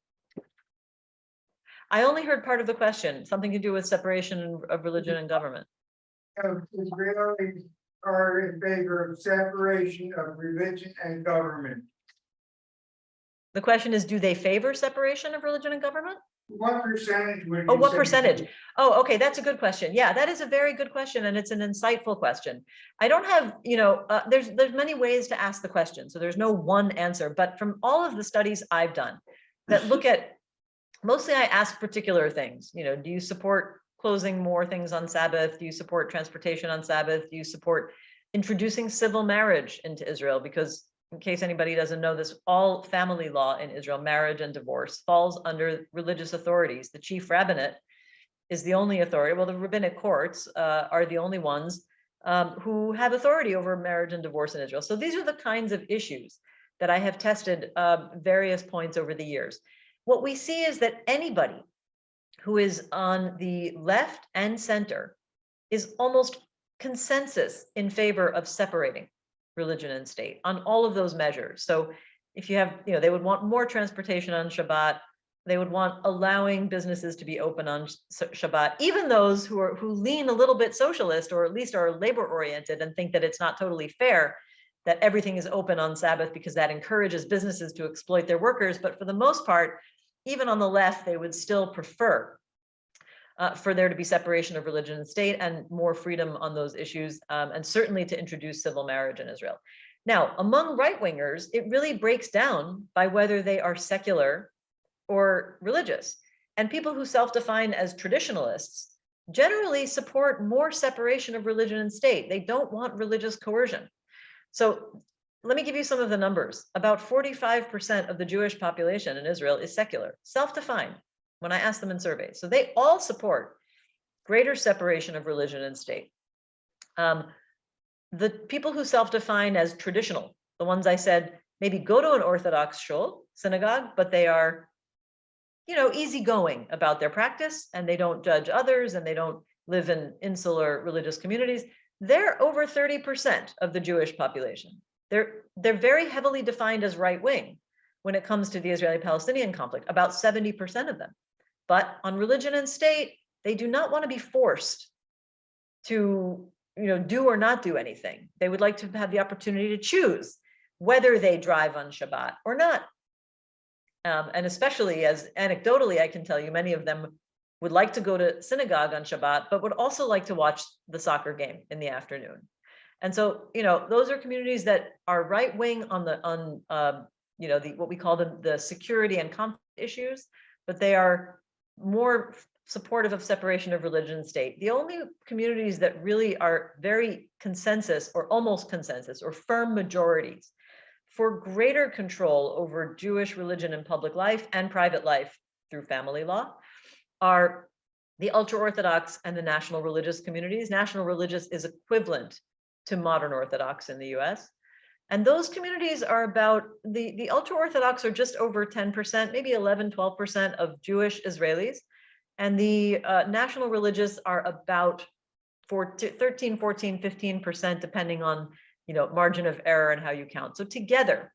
I only heard part of the question, something to do with separation of religion and government. Israelis are in favor of separation of religion and government. The question is, do they favor separation of religion and government? What percentage would you Oh, what say- percentage? Oh, okay, that's a good question. Yeah, that is a very good question, and it's an insightful question. I don't have, there's many ways to ask the question, so there's no one answer. But from all of the studies I've done that look at, mostly I ask particular things. Do you support closing more things on Sabbath? Do you support transportation on Sabbath? Do you support introducing civil marriage into Israel? Because in case anybody doesn't know this, all family law in Israel, marriage and divorce, falls under religious authorities. The chief rabbinate is the only authority. Well, the rabbinic courts are the only ones who have authority over marriage and divorce in Israel. So these are the kinds of issues that I have tested various points over the years. What we see is that anybody who is on the left and center is almost consensus in favor of separating religion and state on all of those measures. So if you have, they would want more transportation on Shabbat. They would want allowing businesses to be open on Shabbat, even those who lean a little bit socialist, or at least are labor oriented and think that it's not totally fair that everything is open on Sabbath because that encourages businesses to exploit their workers. But for the most part, even on the left, they would still prefer for there to be separation of religion and state and more freedom on those issues, and certainly to introduce civil marriage in Israel. Now, among right-wingers, it really breaks down by whether they are secular or religious. And people who self-define as traditionalists generally support more separation of religion and state. They don't want religious coercion. So let me give you some of the numbers. About 45% of the Jewish population in Israel is secular, self-defined, when I ask them in surveys. So they all support greater separation of religion and state. The people who self-define as traditional, the ones I said maybe go to an Orthodox shul, synagogue, but they are, easygoing about their practice, and they don't judge others, and they don't live in insular religious communities. They're over 30% of the Jewish population. They're very heavily defined as right-wing when it comes to the Israeli-Palestinian conflict, about 70% of them. But on religion and state, they do not want to be forced to, do or not do anything. They would like to have the opportunity to choose whether they drive on Shabbat or not. And especially, as anecdotally, I can tell you, many of them would like to go to synagogue on Shabbat, but would also like to watch the soccer game in the afternoon. And so, those are communities that are right-wing on what we call the security and conflict issues, but they are more supportive of separation of religion and state. The only communities that really are very consensus or almost consensus or firm majorities for greater control over Jewish religion and public life and private life through family law are the ultra-Orthodox and the national religious communities. National religious is equivalent to modern Orthodox in the US. And those communities are about, the ultra-Orthodox are just over 10%, maybe 11, 12% of Jewish Israelis. And the national religious are about 13, 14, 15%, depending on margin of error and how you count. So together,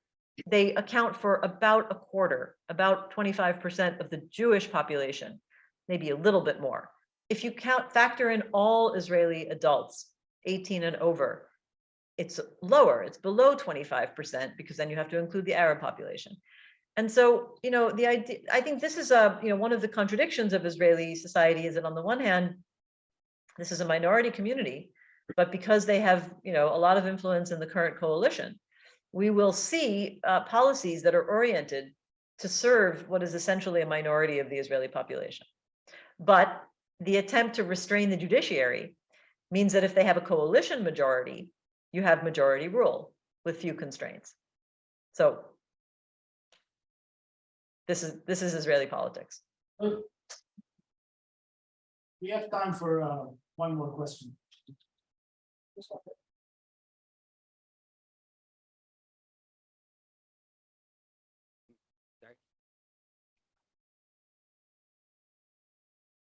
they account for about a quarter, about 25% of the Jewish population, maybe a little bit more. If you factor in all Israeli adults, 18 and over, it's lower, it's below 25%, because then you have to include the Arab population. And so, the idea, I think this is one of the contradictions of Israeli society is that on the one hand, this is a minority community, but because they have, a lot of influence in the current coalition, we will see policies that are oriented to serve what is essentially a minority of the Israeli population. But the attempt to restrain the judiciary means that if they have a coalition majority, you have majority rule with few constraints. So this is Israeli politics. We have time for one more question.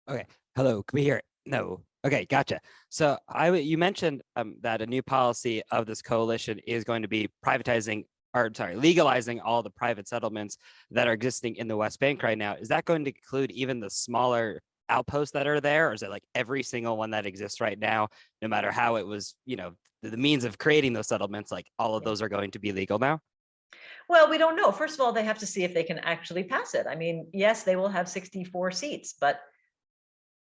Okay. Hello. Can we hear it? No. Okay. Gotcha. So you mentioned that a new policy of this coalition is going to be legalizing all the private settlements that are existing in the West Bank right now. Is that going to include even the smaller outposts that are there, or is it like every single one that exists right now, no matter how it was, the means of creating those settlements, like all of those are going to be legal now? Well, we don't know. First of all, they have to see if they can actually pass it. I mean, yes, they will have 64 seats, but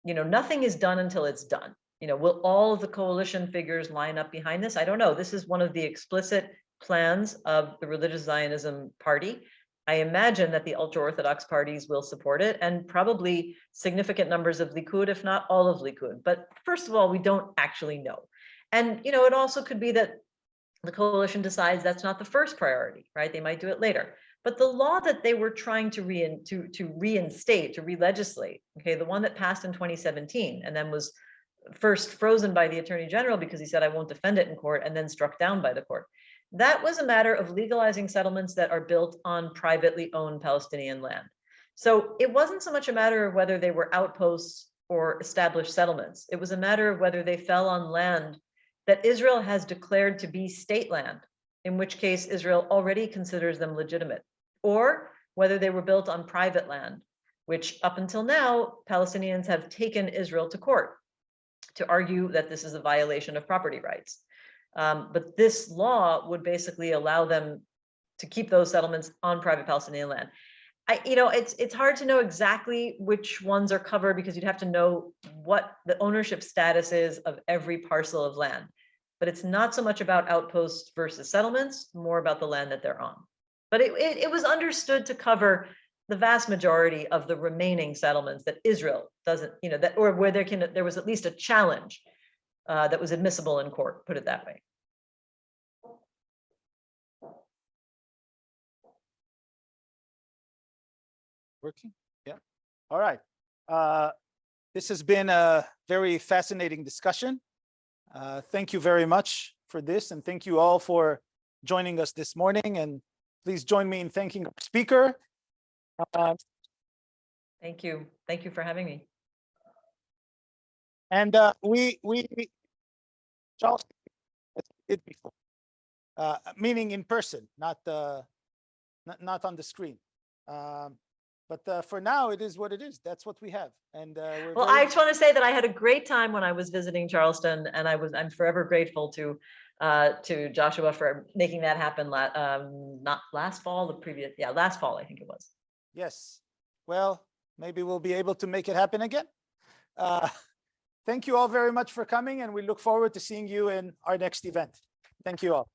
nothing is done until it's done. Will all of the coalition figures line up behind this? I don't know. This is one of the explicit plans of the Religious Zionism Party. I imagine that the ultra-Orthodox parties will support it, and probably significant numbers of Likud, if not all of Likud. But first of all, we don't actually know. And it also could be that the coalition decides that's not the first priority, right? They might do it later. But the law that they were trying to reinstate, to re-legislate, okay, the one that passed in 2017 and then was first frozen by the Attorney General because he said, I won't defend it in court, and then struck down by the court. That was a matter of legalizing settlements that are built on privately owned Palestinian land. So it wasn't so much a matter of whether they were outposts or established settlements. It was a matter of whether they fell on land that Israel has declared to be state land, in which case Israel already considers them legitimate, or whether they were built on private land, which up until now, Palestinians have taken Israel to court to argue that this is a violation of property rights. But this law would basically allow them to keep those settlements on private Palestinian land. It's hard to know exactly which ones are covered because you'd have to know what the ownership status is of every parcel of land. But it's not so much about outposts versus settlements, more about the land that they're on. But it was understood to cover the vast majority of the remaining settlements that Israel doesn't, or where there was at least a challenge that was admissible in court, put it that way. Working? Yeah. All right. This has been a very fascinating discussion. Thank you very much for this, and thank you all for joining us this morning. And please join me in thanking our speaker. Thank you. Thank you for having me. And Charles did before, meaning in person, not on the screen. But for now, it is what it is. That's what we have. And well, I just want to say that I had a great time when I was visiting Charleston, and I'm forever grateful to Joshua for making that happen. Not last fall, last fall, I think it was. Yes. Well, maybe we'll be able to make it happen again. Thank you all very much for coming, and we look forward to seeing you in our next event. Thank you all.